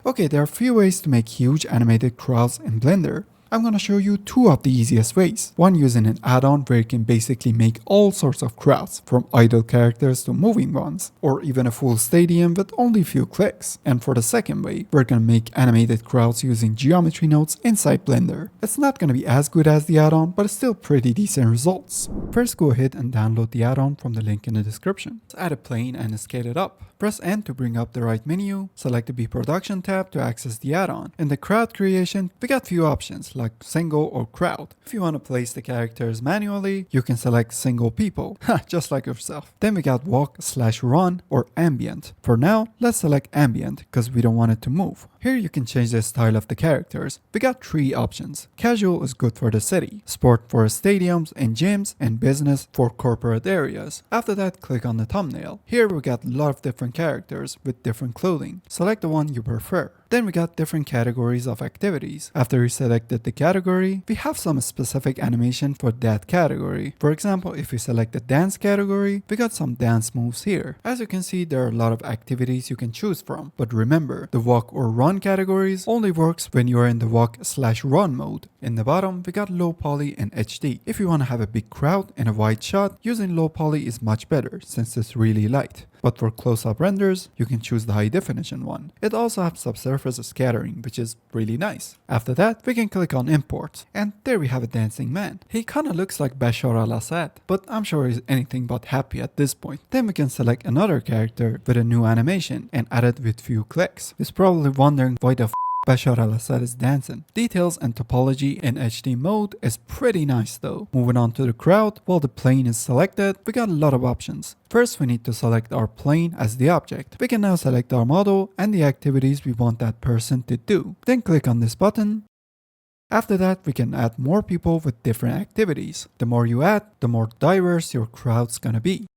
Okay, there are a few ways to make huge animated crowds in Blender. I'm gonna show you two of the easiest ways. One using an add-on where you can basically make all sorts of crowds, from idle characters to moving ones, or even a full stadium with only a few clicks. And for the second way, we're gonna make animated crowds using geometry nodes inside Blender. It's not gonna be as good as the add-on, but it's still pretty decent results. First, go ahead and download the add-on from the link in the description. Let's add a plane and scale it up. Press N to bring up the right menu, select the B-Production tab to access the add-on. In the crowd creation, we got few options like single or crowd. If you want to place the characters manually, you can select single people, just like yourself. Then we got walk/run or ambient. For now, let's select ambient because we don't want it to move. Here you can change the style of the characters. We got three options. Casual is good for the city, sport for stadiums and gyms, and business for corporate areas. After that, click on the thumbnail. Here we got a lot of different characters with different clothing. Select the one you prefer. Then we got different categories of activities. After we selected the category, we have some specific animation for that category. For example, if we select the dance category, we got some dance moves here. As you can see, there are a lot of activities you can choose from. But remember, the walk or run categories only works when you are in the walk/run mode. In the bottom, we got low poly and HD. If you want to have a big crowd and a wide shot, using low poly is much better since it's really light. But for close-up renders, you can choose the high definition one. It also has subsurface scattering, which is really nice. After that, we can click on import. And there we have a dancing man. He kinda looks like Bashar al-Assad, but I'm sure he's anything but happy at this point. Then we can select another character with a new animation and add it with few clicks. He's probably wondering why the Bashar al-Assad is dancing. Details and topology in HD mode is pretty nice though. Moving on to the crowd, while the plane is selected, we got a lot of options. First, we need to select our plane as the object. We can now select our model and the activities we want that person to do. Then click on this button. After that, we can add more people with different activities. The more you add, the more diverse your crowd's gonna be.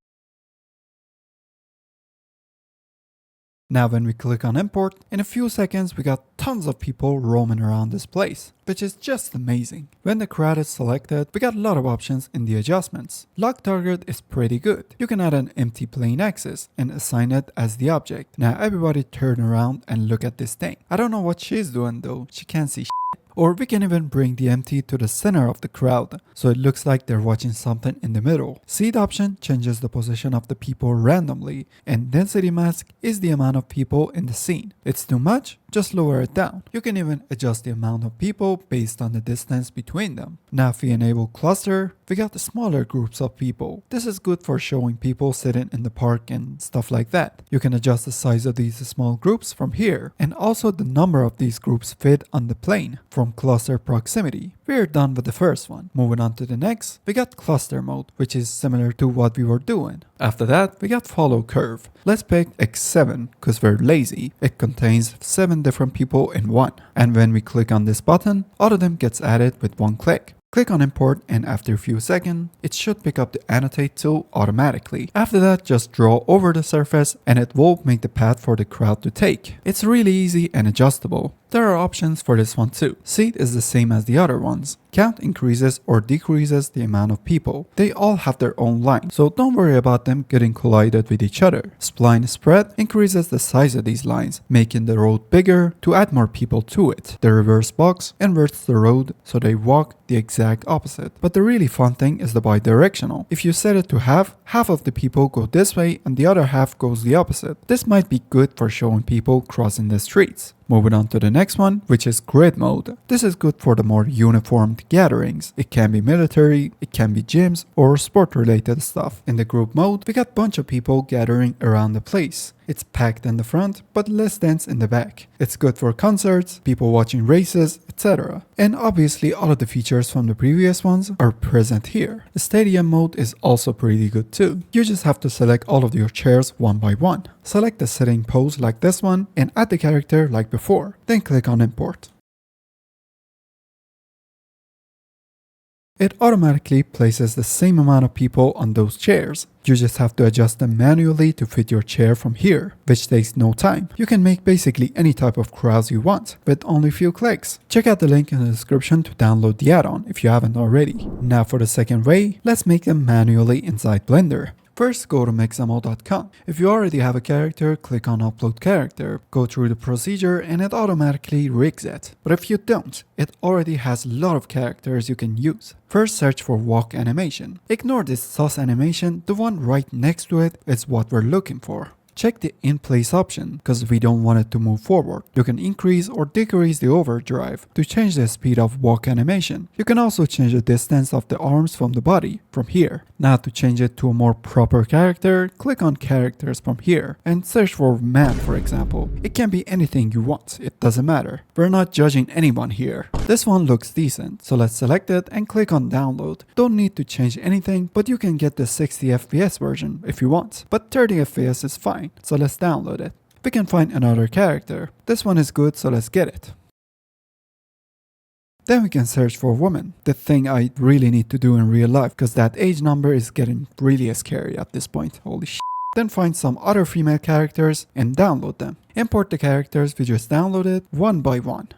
Now when we click on import, in a few seconds we got tons of people roaming around this place, which is just amazing. When the crowd is selected, we got a lot of options in the adjustments. Lock target is pretty good. You can add an empty plane axis and assign it as the object. Now everybody turn around and look at this thing. I don't know what she's doing though, she can't see shit. Or we can even bring the empty to the center of the crowd, so it looks like they're watching something in the middle. Seed option changes the position of the people randomly, and density mask is the amount of people in the scene. It's too much? Just lower it down. You can even adjust the amount of people based on the distance between them. Now if we enable cluster, we got the smaller groups of people. This is good for showing people sitting in the park and stuff like that. You can adjust the size of these small groups from here, and also the number of these groups fit on the plane from cluster proximity. We're done with the first one. Moving on to the next, we got cluster mode, which is similar to what we were doing. After that, we got follow curve. Let's pick X7 because we're lazy. It contains 7 different people in one. And when we click on this button, all of them gets added with one click. Click on import, and after a few seconds, it should pick up the annotate tool automatically. After that, just draw over the surface and it will make the path for the crowd to take. It's really easy and adjustable. There are options for this one too. Seed is the same as the other ones. Count increases or decreases the amount of people. They all have their own line, so don't worry about them getting collided with each other. Spline spread increases the size of these lines, making the road bigger to add more people to it. The reverse box inverts the road so they walk the exact opposite. But the really fun thing is the bi-directional. If you set it to half of the people go this way and the other half goes the opposite. This might be good for showing people crossing the streets. Moving on to the next one, which is grid mode. This is good for the more uniformed gatherings. It can be military, it can be gyms, or sport related stuff. In the group mode, we got a bunch of people gathering around the place. It's packed in the front, but less dense in the back. It's good for concerts, people watching races, etc. And obviously all of the features from the previous ones are present here. The stadium mode is also pretty good too. You just have to select all of your chairs one by one. Select the sitting pose like this one and add the character like before. Then click on import. It automatically places the same amount of people on those chairs. You just have to adjust them manually to fit your chair from here, which takes no time. You can make basically any type of crowds you want with only a few clicks. Check out the link in the description to download the add-on if you haven't already. Now for the second way, let's make them manually inside Blender. First, go to mixamo.com. If you already have a character, click on Upload Character. Go through the procedure and it automatically rigs it. But if you don't, it already has a lot of characters you can use. First, search for walk animation. Ignore this sus animation, the one right next to it is what we're looking for. Check the in place option because we don't want it to move forward. You can increase or decrease the overdrive to change the speed of walk animation. You can also change the distance of the arms from the body from here. Now to change it to a more proper character, click on characters from here and search for man, for example. It can be anything you want, it doesn't matter. We're not judging anyone here. This one looks decent, so let's select it and click on download. Don't need to change anything, but you can get the 60 FPS version if you want. But 30 FPS is fine. So let's download it. We can find another character. This one is good, so let's get it. Then we can search for woman, the thing I really need to do in real life because that age number is getting really scary at this point. Holy shit. Then find some other female characters and download them. Import the characters we just downloaded one by one.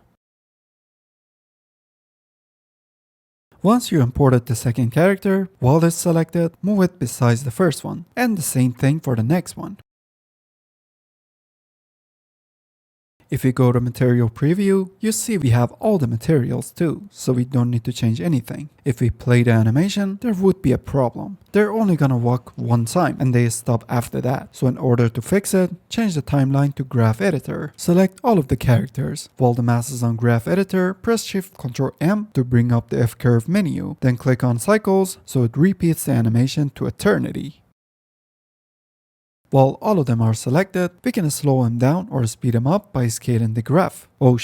Once you imported the second character, while it's selected, move it besides the first one, and the same thing for the next one. If we go to material preview, you see we have all the materials too, so we don't need to change anything. If we play the animation, there would be a problem. They're only gonna walk one time and they stop after that. So in order to fix it, change the timeline to graph editor. Select all of the characters. While the mask is on graph editor, press Shift Ctrl M to bring up the F-curve menu. Then click on cycles so it repeats the animation to eternity. While all of them are selected, we can slow them down or speed them up by scaling the graph. Oh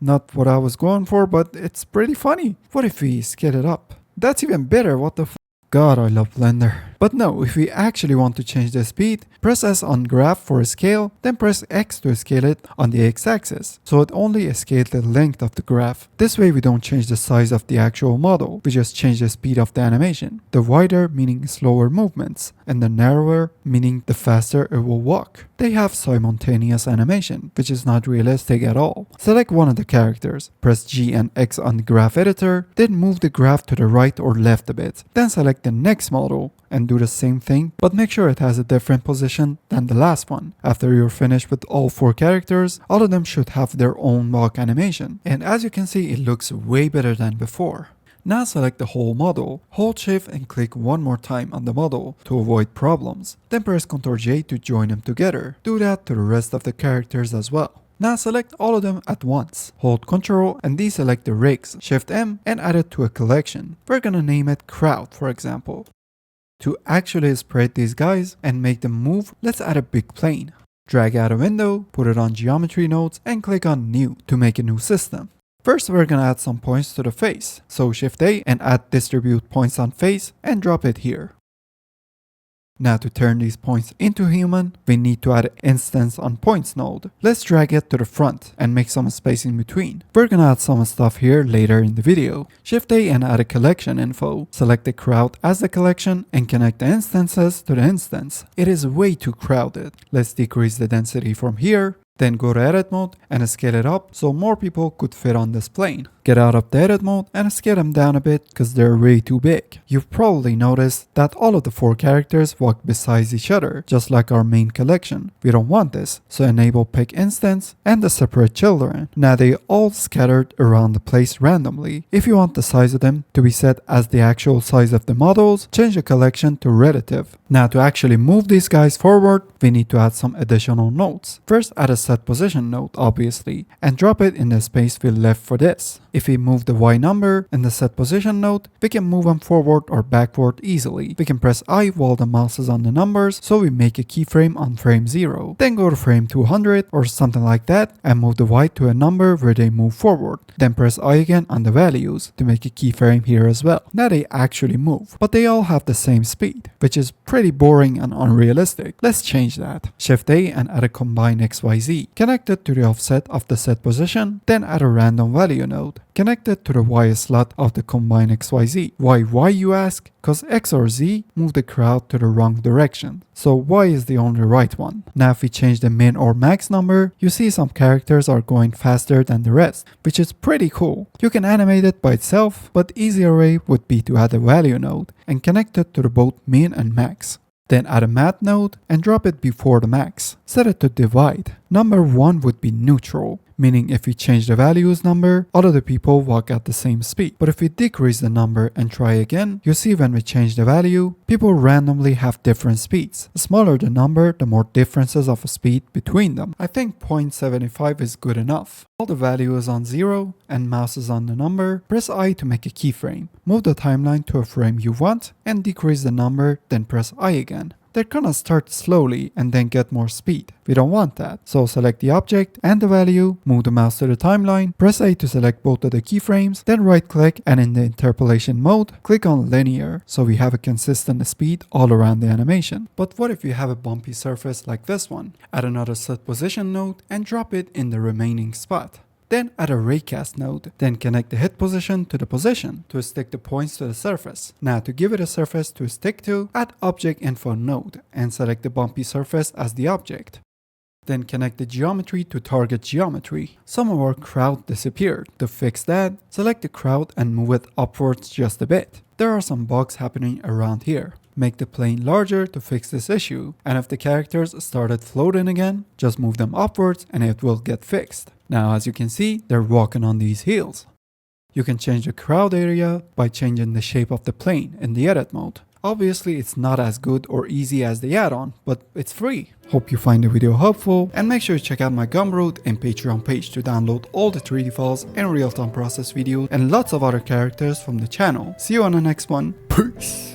not what I was going for, but it's pretty funny. What if we scale it up? That's even better, what the f. God, I love Blender. But no, if we actually want to change the speed, press S on graph for scale, then press X to scale it on the X-axis. So it only scales the length of the graph. This way we don't change the size of the actual model, we just change the speed of the animation. The wider meaning slower movements, and the narrower meaning the faster it will walk. They have simultaneous animation, which is not realistic at all. Select one of the characters, press G and X on the graph editor, then move the graph to the right or left a bit. Then select the next model and do the same thing, but make sure it has a different position than the last one. After you're finished with all 4 characters, all of them should have their own walk animation. And as you can see, it looks way better than before. Now select the whole model, hold Shift and click one more time on the model to avoid problems. Then press Ctrl J to join them together. Do that to the rest of the characters as well. Now select all of them at once. Hold Ctrl and deselect the rigs, Shift M and add it to a collection. We're gonna name it Crowd, for example. To actually spread these guys and make them move, let's add a big plane. Drag out a window, put it on geometry nodes and click on New to make a new system. First we're gonna add some points to the face, so Shift A and add distribute points on face and drop it here. Now to turn these points into human, we need to add an instance on points node. Let's drag it to the front and make some space in between. We're gonna add some stuff here later in the video. Shift A and add a collection info. Select the crowd as the collection and connect the instances to the instance. It is way too crowded. Let's decrease the density from here. Then go to edit mode and scale it up so more people could fit on this plane. Get out of the edit mode and scale them down a bit because they're way too big. You've probably noticed that all of the 4 characters walk beside each other, just like our main collection. We don't want this, so enable pick instance and the separate children. Now they all scattered around the place randomly. If you want the size of them to be set as the actual size of the models, change the collection to relative. Now to actually move these guys forward, we need to add some additional nodes. First add a set position node, obviously, and drop it in the space we left for this. If we move the Y number in the set position node, we can move them forward or backward easily. We can press I while the mouse is on the numbers, so we make a keyframe on frame 0. Then go to frame 200 or something like that and move the Y to a number where they move forward. Then press I again on the values to make a keyframe here as well. Now they actually move, but they all have the same speed, which is pretty boring and unrealistic. Let's change that. Shift A and add a combine XYZ. Connect it to the offset of the set position, then add a random value node. Connect it to the Y slot of the combine XYZ. Why Y you ask? Cause X or Z move the crowd to the wrong direction. So Y is the only right one. Now if we change the min or max number, you see some characters are going faster than the rest, which is pretty cool. You can animate it by itself, but easier way would be to add a value node and connect it to the both min and max. Then add a math node and drop it before the max. Set it to divide. Number 1 would be neutral, meaning if we change the value's number, all of the people walk at the same speed. But if we decrease the number and try again, you see when we change the value, people randomly have different speeds. The smaller the number, the more differences of speed between them. I think 0.75 is good enough. While the value is on 0 and mouse is on the number, press I to make a keyframe. Move the timeline to a frame you want and decrease the number, then press I again. They're gonna start slowly and then get more speed. We don't want that. So select the object and the value, move the mouse to the timeline, press A to select both of the keyframes, then right click and in the interpolation mode, click on linear so we have a consistent speed all around the animation. But what if you have a bumpy surface like this one? Add another set position node and drop it in the remaining spot. Then add a raycast node, then connect the hit position to the position to stick the points to the surface. Now to give it a surface to stick to, add object info node and select the bumpy surface as the object. Then connect the geometry to target geometry. Some of our crowd disappeared. To fix that, select the crowd and move it upwards just a bit. There are some bugs happening around here. Make the plane larger to fix this issue, and if the characters started floating again, just move them upwards and it will get fixed. Now as you can see, they're walking on these heels. You can change the crowd area by changing the shape of the plane in the edit mode. Obviously it's not as good or easy as the add-on, but it's free. Hope you find the video helpful, and make sure to check out my Gumroad and Patreon page to download all the 3D files and real-time process videos and lots of other characters from the channel. See you on the next one. Peace!